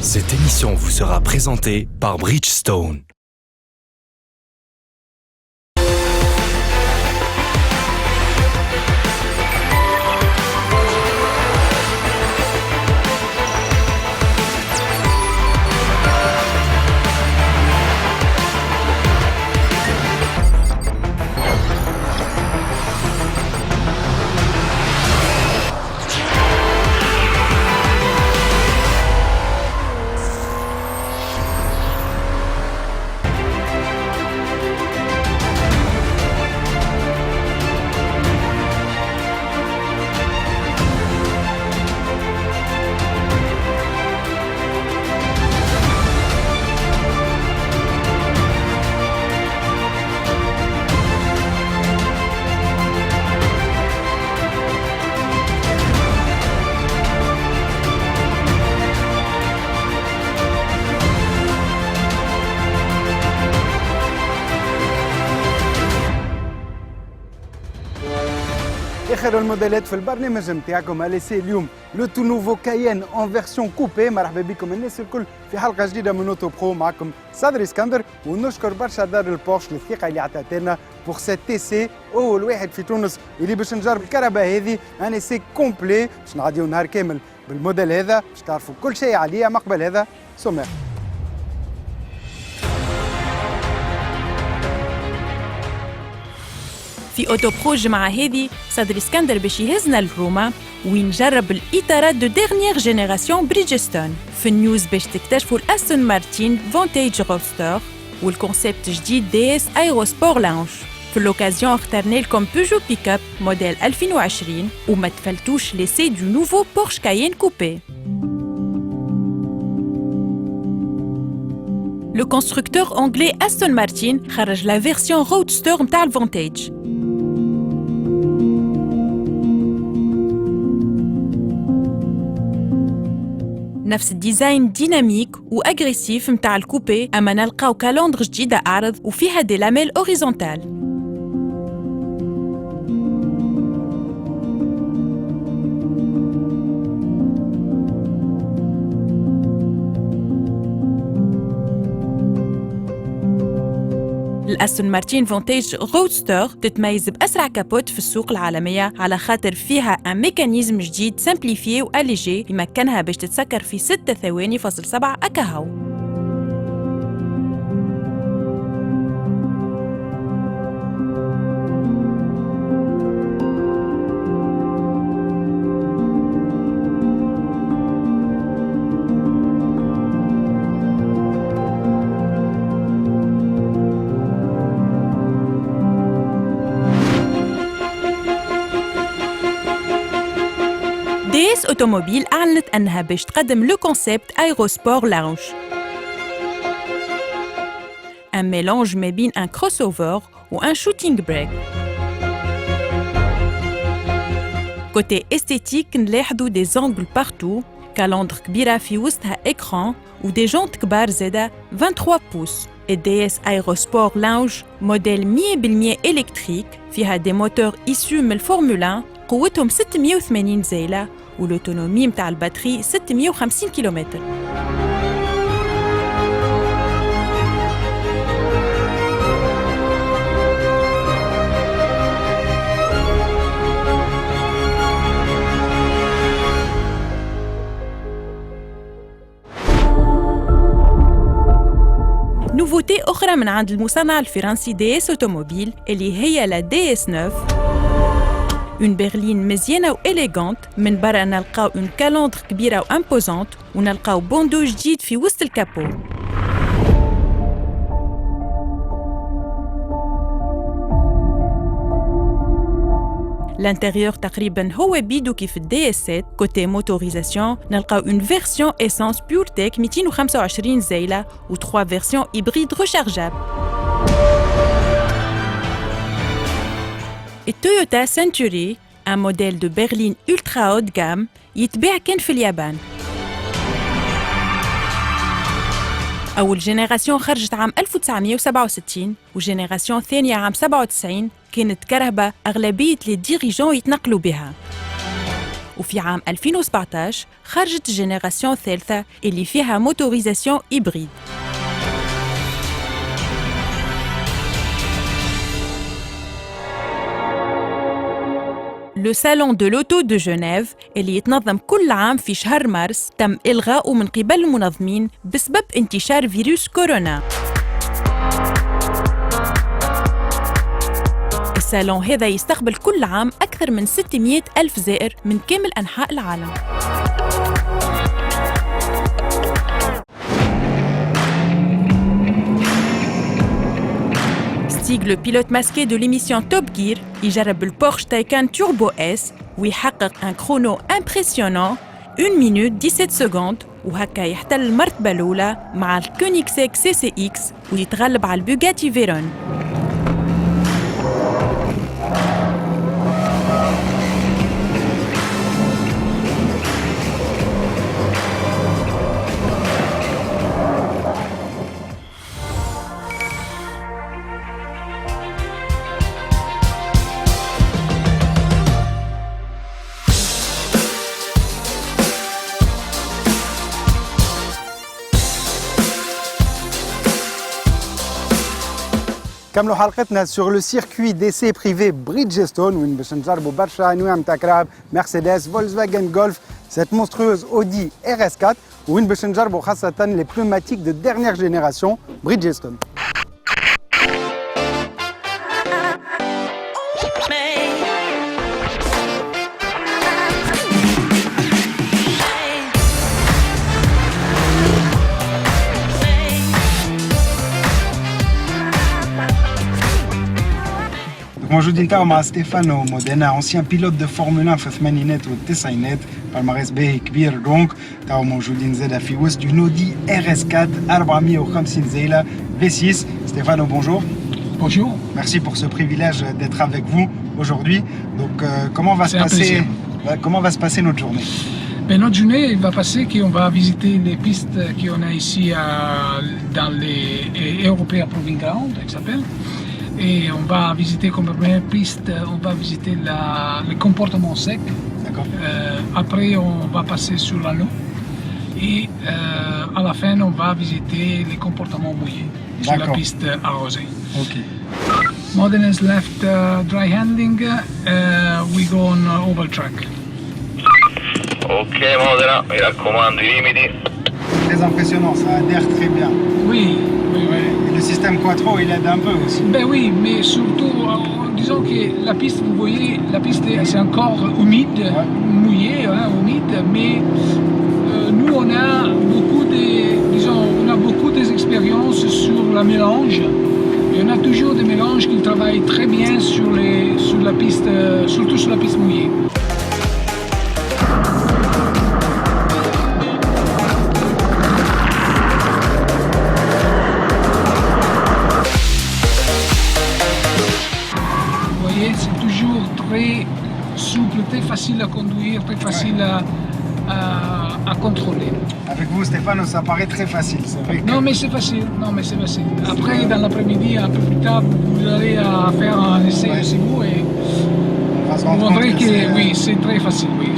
Cette émission vous sera présentée par Bridgestone. آخر الموديلات في البرنامج نتاعكم اليسي اليوم لو تو نوفو كايان اون فيرسيون كوبي. مرحبا بكم الناس الكل في حلقه جديده من اوتو برو. معكم صدري اسكندر، ونشكر برشا دار البورش الثقه اللي عطاتنا بوغ سيت تي سي اول واحد في تونس اللي باش نجرب الكهرباء هذه ان اسي كومبلي باش نعديو نهار كامل بالموديل هذا باش تعرفوا كل شيء عليه. مقبل هذا سمير. في أوتو برو الجمعة هذه صدري اسكندر باش يهزنا لروما وين جرب الإطارات دو ديرنيير جينيراسيون بريدجستون. في النيوز باش تكتشفوا الأستون مارتين فونتيج روستر والكونسيبت جديد دي اس ايروسبور لاونج. في اللوكازيون اخترنا لكم بيجو بيك اب موديل 2020 وما تفلتوش ليسي دو نوفو بورش كايين كوبي. لو كونستركتور انجلي أستون مارتين خرج لا فيرسيون روادستر متاع الفونتيج. نفس الديزاين ديناميك واغريسيف متاع الكوبي، اما نلقاو كالندر جديده اعرض وفيها دي لاميل اوريزونتال. الأستون مارتين فونتيج روادستر تتميز بأسرع كابوت في السوق العالمية على خاطر فيها ان ميكانيزم جديد سامبليفي واليجي يمكنها باش تتسكر في 6 ثواني فاصل 7 أكاهو. دي اس اوتوموبيل أعلنت أنها باش تقدم لو كونسيبت ايروسبور لاونج، ان ميلانج ما بين ان كروس اوفر و ان شوتينغ بريك. كوتي استيتيك نلاحظوا دي زونغل بارتو، كالندر كبيرة في وسطها إكران ودي جونت كبار زادة 23 بوس. الدي اس ايروسبور لاونج موديل 100% إلكتريك، فيها دي موتور إسو من الفورمولا 1 قوتهم 680 زيلة والأوتونومي متاع الباتري 650 كيلومتر. نوفوتي أخرى من عند المصنع الفرنسي دي اس اوتوموبيل اللي هي لا دي اس 9، اون برلين مزيانة وإليغانت. من برا نلقاو اون كالندر كبيرة وامبوزانت ونلقاو بوندو جديد في وسط الكابو. الانتيريور تقريبا هو بيدو كيف الدي اس 7. كوتي موتوريزاسيون نلقاو اون فيرسيون اسانس بيورتيك 225 زيلة و 3 فيرسيون هيبريد ريشارجابل. التويوتا سنتوري ان موديل دو برلين ultra haut de gamme يتباع كان في اليابان. أول جينيراسيون خرجت عام 1967 وجينيراسيون ثانية عام 97 كانت كرهبة أغلبية لي ديريجون يتنقلوا بها. وفي عام 2017 خرجت الجينيراسيون الثالثة اللي فيها موتوريزاسيون إبريد. لو سالون دو لوتو دو جنيف اللي يتنظم كل عام في شهر مارس تم إلغاؤه من قبل المنظمين بسبب انتشار فيروس كورونا. الصالون هذا يستقبل كل عام أكثر من 600 ألف زائر من كامل أنحاء العالم. Stig, le pilote masqué de l'émission Top Gear, يجرب البورش تايكان توربو اس ويحقق un chrono impressionnant 1 minute 17 secondes وهكا يحتل المرتبة الأولى مع الكونيكسيك سي سي إكس ويتغلب على البوغاتي فيرون. كملوا حلقتنا sur le circuit d'essai privé Bridgestone وين باش نجربوا برشا انواع نتاع كراب مرسيدس فولكسواجن جولف cette monstrueuse Audi RS4 وين باش نجربوا خاصة les pneumatiques de dernière génération Bridgestone. موجودين نتاعو مع ستيفانو مودينا ancien pilote de Formule 1 في الثمانينات والتسعينات بالماريس باهي كبير دونك تاو موجودين زادا في وسط دون اودي RS4 450 زيلة V6. Stéphano, bonjour. Bonjour. Merci pour ce privilège d'être avec vous aujourd'hui. Donc comment va se passer notre journée? Ben, notre journée il va passer qu'on va visiter les pistes qu'on a ici dans les European Proving Ground, ça s'appelle. Et on va visiter comme première piste, on va visiter le comportement sec. D'accord. Après, on va passer sur l'anneau. Et à la fin, on va visiter les comportements mouillés sur la piste arrosée. Ok. Modena's left dry handling, we go on oval track. Ok Modena, mi raccomando i limiti. Très impressionnant, ça adhère très bien. Oui. Et le système Quattro, il aide un peu aussi. Ben oui, mais surtout, disons que la piste, vous voyez, la piste c'est encore humide, mouillé, humide, mais nous on a beaucoup d'expériences sur la mélange. Et on a toujours des mélanges qui travaillent très bien sur la piste, surtout sur la piste mouillée. C'est toujours très souple, très facile à conduire, très facile à contrôler. Avec vous, Stéphano, ça paraît très facile. C'est vrai que... Non, mais c'est facile. Après, dans l'après-midi, un peu plus tard, vous allez faire un essai chez vous et vous montrez que oui, c'est très facile. Oui.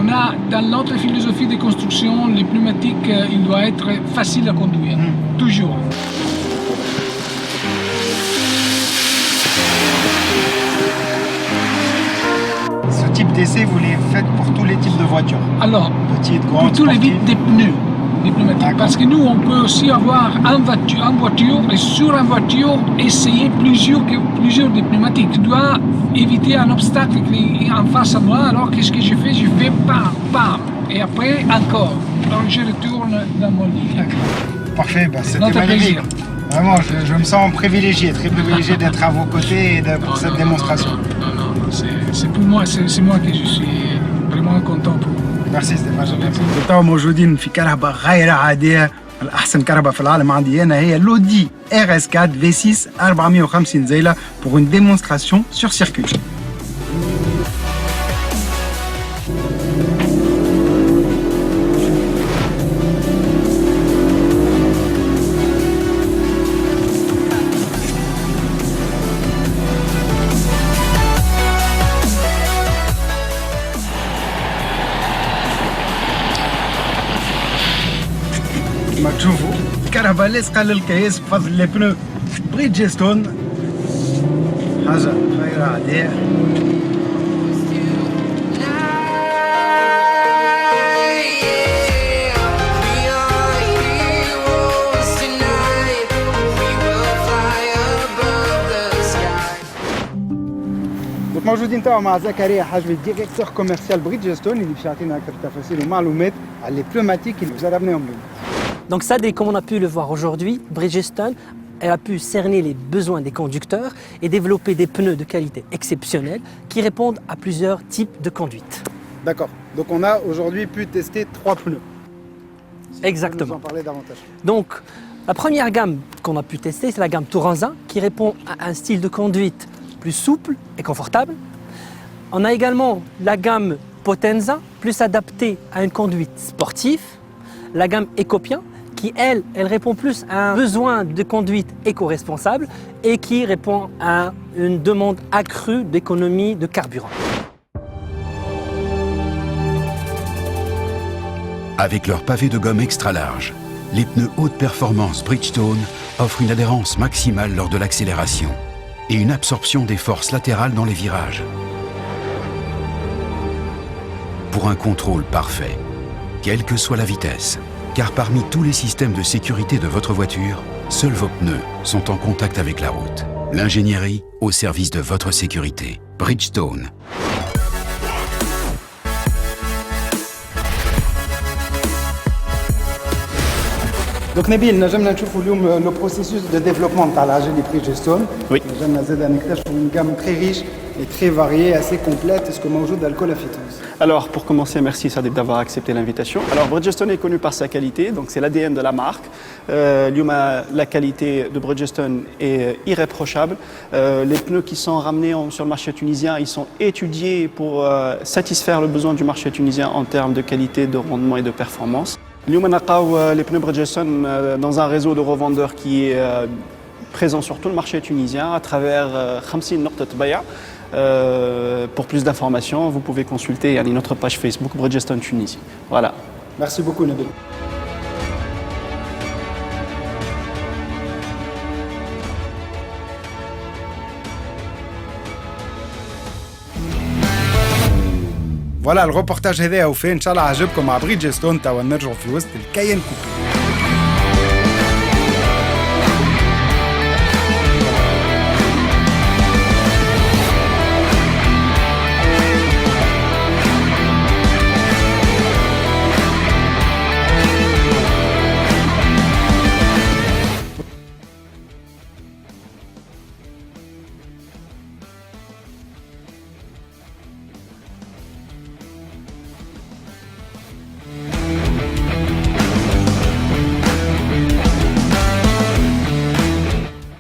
On a dans notre philosophie de construction, les pneumatiques, il doit être facile à conduire, toujours. D'essai, vous les faites pour tous les types de voitures? Alors, petites, grandes, pour tous les types de pneus, des pneumatiques. Parce que nous, on peut aussi avoir en voiture et sur une voiture essayer plusieurs des pneumatiques. Tu dois éviter un obstacle qui est en face à moi. Alors, qu'est-ce que je fais? Je fais bam. Et après, encore. Donc, je retourne dans mon lit. Parfait, c'était magnifique. Vraiment, je me sens privilégié, très privilégié d'être à vos côtés et pour cette démonstration. Non, c'est pour moi, c'est moi que je suis vraiment content pour vous. Merci Stéphane. تو موجودين في كهرباء غير عادية. الأحسن كهرباء في العالم عندي أنا هي l'Audi RS4 V6 450 زيلة pour une démonstration sur circuit. كما تشوفوا الكهرباء لاصقه للكياس بفضل لي بنو بريدجستون، حاجه خير عاديه. موجودين توا مع زكريا حجبي ديريكتور كوميرسيال بريدجستون اللي باش يعطينا اكثر تفاصيل ومعلومات على لي بنوماتيك اللي جربناهم اليوم. Donc ça, comme on a pu le voir aujourd'hui, Bridgestone elle a pu cerner les besoins des conducteurs et développer des pneus de qualité exceptionnelle qui répondent à plusieurs types de conduite. D'accord. Donc on a aujourd'hui pu tester 3 pneus. Exactement. Nous en parler davantage. Donc la première gamme qu'on a pu tester, c'est la gamme Touranza qui répond à un style de conduite plus souple et confortable. On a également la gamme Potenza, plus adaptée à une conduite sportive. La gamme Ecopien, qui elle répond plus à un besoin de conduite éco-responsable et qui répond à une demande accrue d'économie de carburant. Avec leur pavé de gomme extra large, les pneus haute performance Bridgestone offrent une adhérence maximale lors de l'accélération et une absorption des forces latérales dans les virages. Pour un contrôle parfait, quelle que soit la vitesse, car parmi tous les systèmes de sécurité de votre voiture, seuls vos pneus sont en contact avec la route. L'ingénierie au service de votre sécurité. Bridgestone. Donc Nabil, نجمنا نشوفوا اليوم لو بروسيسوس دو ديفلوبمون تاع العجل بريدجستون. Oui. نجمنا زاد نكتشفوا une gamme très riche et très variée, assez complète. Est-ce que موجود الكل في تونس؟ Alors, pour commencer, merci Sadek d'avoir accepté l'invitation. Alors, Bridgestone est connu par sa qualité, donc c'est l'ADN de la marque. La qualité de Bridgestone est irréprochable. Les pneus qui sont ramenés sur le marché tunisien, ils sont étudiés pour satisfaire le besoin du marché tunisien en termes de qualité, de rendement et de performance. Nous avons les pneus Bridgestone dans un réseau de revendeurs qui est présent sur tout le marché tunisien à travers 50 Norte Baya. Pour plus d'informations, vous pouvez consulter notre page Facebook Bridgestone Tunisie. Voilà. Merci beaucoup Nabil. فوالا الروبورتاج هذا وفيه ان شاء الله عجبكم مع بريدجستون. توا نرجعوا في وسط الكاين كوبي.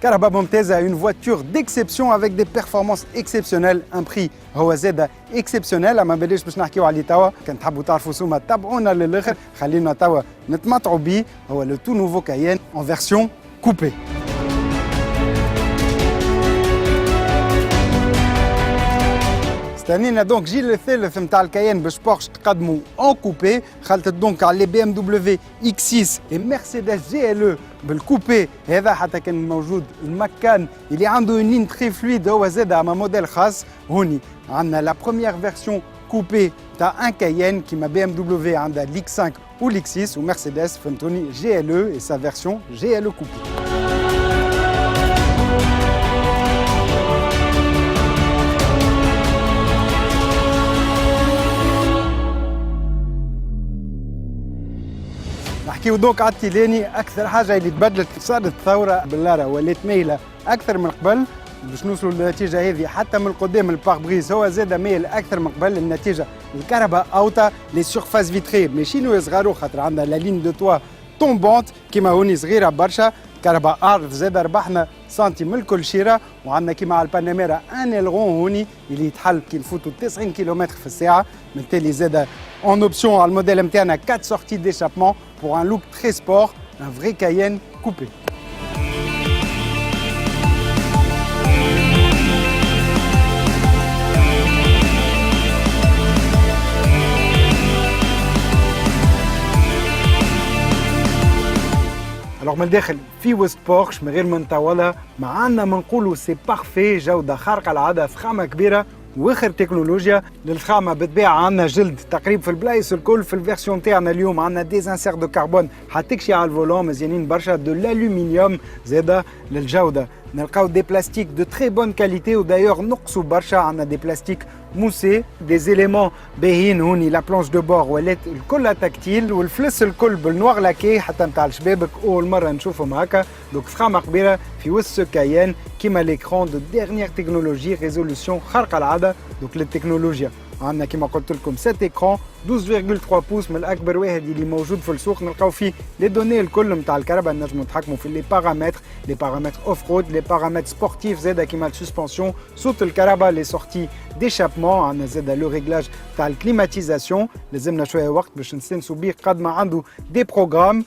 كهرباء ممتازة, une voiture d'exception avec des performances exceptionnelles, un prix هو زاد اكسبسيونيل. اما بلاش باش نحكيو عليه توا, كان تحبوا تعرفوا سوما تابعونا للاخر, خلينا توا نتمتعوا بيه. هو لو تو نوفو كاين en version coupée. استنينا دونك جيل الثالث نتاع الكيان باش بورش تقدموا اون كوبي. خلطت دونك على لي بي ام دبليو اكس 6 و مرسيدس جي ال او بالكوبي هذا, حتى كان موجود المكان اللي عنده اون لين تري فلويد هو زاد اما موديل خاص. هوني عندنا لا بروميير فيرسيون كوبي تاع ان كيان كيما بي ام دبليو عندها ليك 5 و ليك 6, ومرسيدس فهمتوني جي ال او et sa version جي ال او كوبي. نحكيو دوك على التيلاني. اكثر حاجه اللي تبدلت صارت ثوره باللارا, ولات مايله اكثر من قبل باش نوصلوا للنتيجه هذه. حتى من القدام البار بريز هو زاد مايل اكثر من قبل. النتيجه الكهرباء اوتا لي سيرفاس فيتري ماشي نو صغارو, خاطر عندنا لا لين دو توا تومبونت كيما هوني صغيره برشا. كهرباء ارض زاد ربحنا سنتي من الكل شيره. وعندنا كيما على الباناميرا ان الغون هوني اللي يتحل كي نفوتوا 90 كيلومتر في الساعه. بالتالي زاد اون اوبسيون على الموديل نتاعنا 4 sorties d'échappement pour un look très sport, un vrai Cayenne coupé. الوغ من الداخل في وسط بورش من غير ما نطولها ما عندنا ما نقولوا سي بارفي، جوده خارقه العاده، فخامه كبيره واخر تكنولوجيا. للفخامه بالطبيعه عندنا جلد تقريب في البلايص الكل. في الفيرسيون تاعنا اليوم عندنا ديزانسير دو كربون حتكشي على الفولون مزيانين برشا، دو الالومنيوم زاده للجوده. نلقاو دي بلاستيك دو تري بون كاليتي ودايوغ نقصوا برشا، عندنا دي بلاستيك موسي، دي زيليمون باهيين هوني لا بلانش دو بور ولات الكلها تكتيل، والفلس الكل بالنوار لاكي حتى نتاع الشبابك اول مره نشوفهم هكا. دوك فخامه كبيره في وسط كاين كيما ليكرون دو ديرنيير تكنولوجي ريزولوسيون خارقه العاده. دوك للتكنولوجيا عندنا كيما قلت لكم 7 ايكران 12.3 بوس من الاكبر واحد اللي موجود في السوق. نلقاو فيه لي دوني الكل نتاع الكهرباء، نجموا نتحكموا في لي بارامتر اوف رود، لي بارامتر سبورتيف زاده كيما السسبنسيون، صوت الكهرباء، لي سورتي ديشابمون. عندنا زاده لو ريغلاج تاع الكليماتيزاسيون، لازمنا شويه وقت باش نستنسوا بيه قد ما عنده دي بروغرام.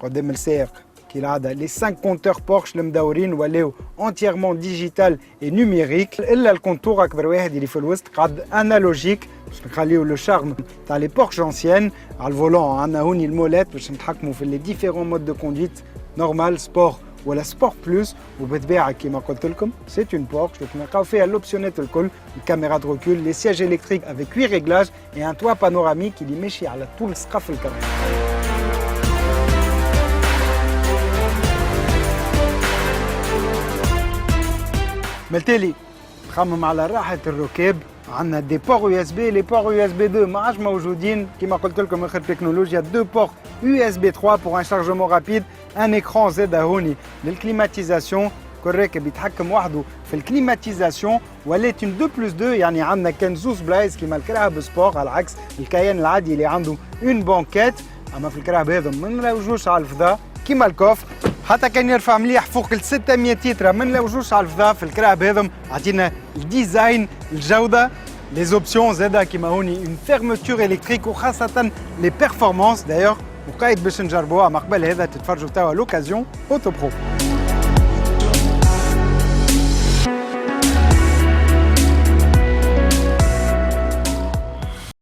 قدام السائق كالعاده لي 5 كونتور بورش المدورين ولاو انتييرمون ديجيتال اي نوميريك، الا الكونتور اكبر واحد اللي في الوسط قاعد انالوجيك باش نخليو لو شارم تاع لي بورش انسيان. على الفولون عندنا هوني المولات باش نتحكموا في لي ديفيرون مود دو كوندويت، نورمال، سبور ولا سبور بلوس. وبالطبيعه كيما قلت لكم سي اون بورش، دونك نلقاو فيها لوبسيونات الكل، الكاميرا دو ريكول، لي سياج الكتريك افيك 8 ريغلاج اي ان توا بانوراميك اللي ماشي على طول سقف الكاميرا. بالتالي نخمم على راحة الركاب. عندنا دي بور يو اس بي، لي بور يو اس بي 2 ما عادش موجودين كيما قلت لكم اخر تكنولوجيا. 2 بور يو اس بي 3 بور ان شارجمون رابيد، ان اكران زاده هوني للكليماتيزاسيون، كل راكب يتحكم وحده في الكليماتيزاسيون. ولات 2+2 يعني عندنا كان زوز بلايص كيما الكرهب سبور، على عكس الكيان العادي اللي عنده اون بانكات. اما في الكرهب هذا ما نلوجوش على الفضاء كيما الكوفر، حتى كان يرفع مليح فوق ال 600 لتر ما نلوجوش على الفضاء. في الكرهب هذم عطينا الديزاين، الجوده، لي زوبسيون زاده كيما هوني اون فيرمتور الكتريك، وخاصه لي بيرفورمانس دايوغ وقايد باش نجربوها. ما قبل هذا تتفرجوا توا لوكازيون اوتو برو.